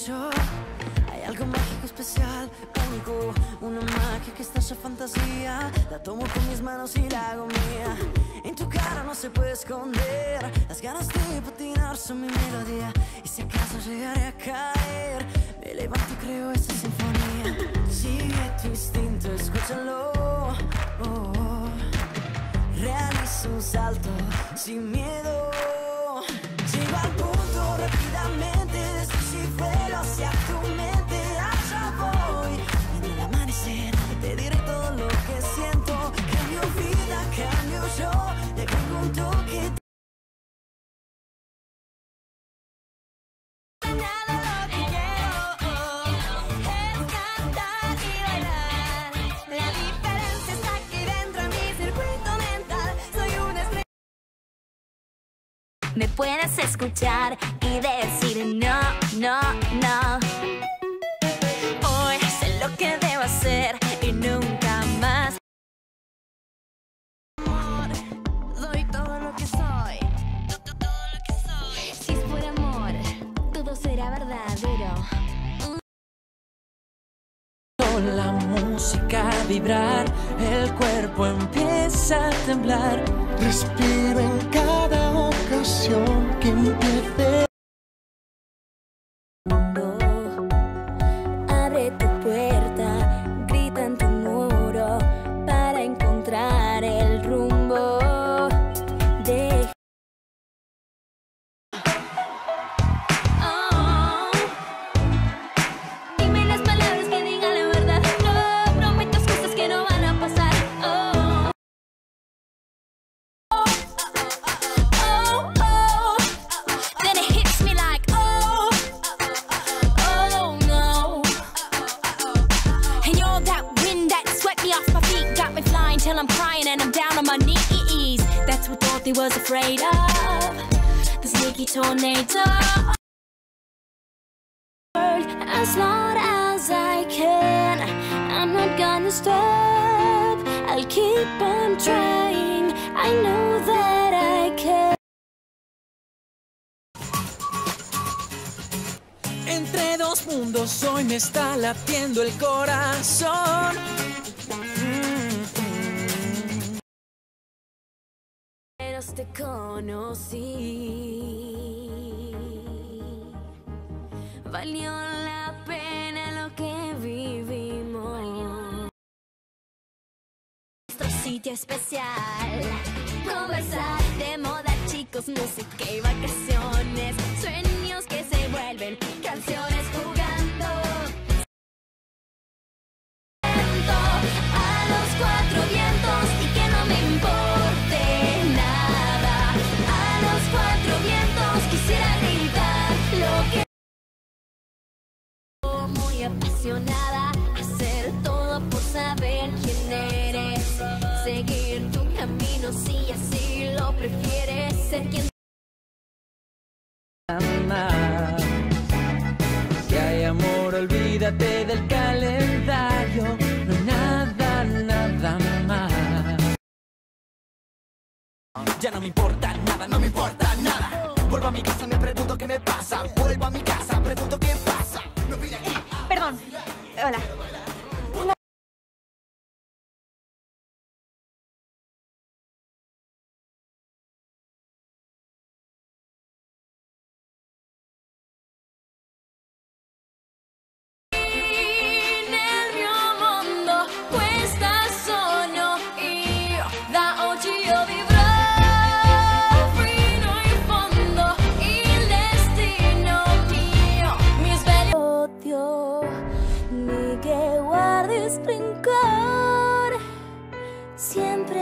cambio yo. Hay algo mágico, especial, único, una magia que estalla fantasía. La tomo con mis manos y la hago mía. En tu cara no se puede esconder las ganas de patinar son mi melodía. Y si acaso llegaré a caer, me levanto y creo esta sinfonía. Sigue tu instinto, escúchalo. Oh, oh. Realizo un salto sin miedo. Llego al punto rápidamente, descifro hacia tu mente. Allá voy, en el amanecer te diré todo lo que siento. Cambio vida, cambio yo, le pongo un toque. Me puedes escuchar y decir no, no, no. Hoy sé lo que debo hacer y nunca más. Amor, doy todo lo que soy. Todo lo que soy. Si es por amor, todo será verdadero. Con la música vibrar, el cuerpo empieza a temblar. Respiro en cada ocasión que empiece. Abre tu puerta, grita en tu muro para encontrar el rumbo. Dime las palabras que digan la verdad. No prometas cosas que no van a pasar. Then it hits me like oh no. And you're that wind that swept me off my feet, got me flying till I'm crying and I'm down on my knees. That's what Dorothy was afraid of, the sneaky tornado. As long as I can, I'm not gonna stop. I'll keep on trying. I know that I can. Entre dos mundos hoy me está latiendo el corazón. Pero te conocí. Valió la pena lo que vivimos. Nuestro sitio especial. Conversar de moda, chicos, música y vacaciones. Sueños que se vuelven canciones jugando. A los cuatro vientos y que no me importe nada. A los cuatro vientos quisiera gritar lo que. Muy apasionada, hacer todo por saber quién eres. Seguir tu camino si así lo prefieres. Ser quien. Si hay amor, olvídate del calendario. No hay nada, nada más. Ya no me importa nada, no me importa nada. Vuelvo a mi casa, me pregunto qué me pasa. Vuelvo a mi casa, pregunto qué pasa. No vine aquí. Perdón. Hola. Nel mio mondo questa sono io, da oggi io vivrò fino in fondo, il destino mio mi sveglio. Odio ni que guardes rencor, siempre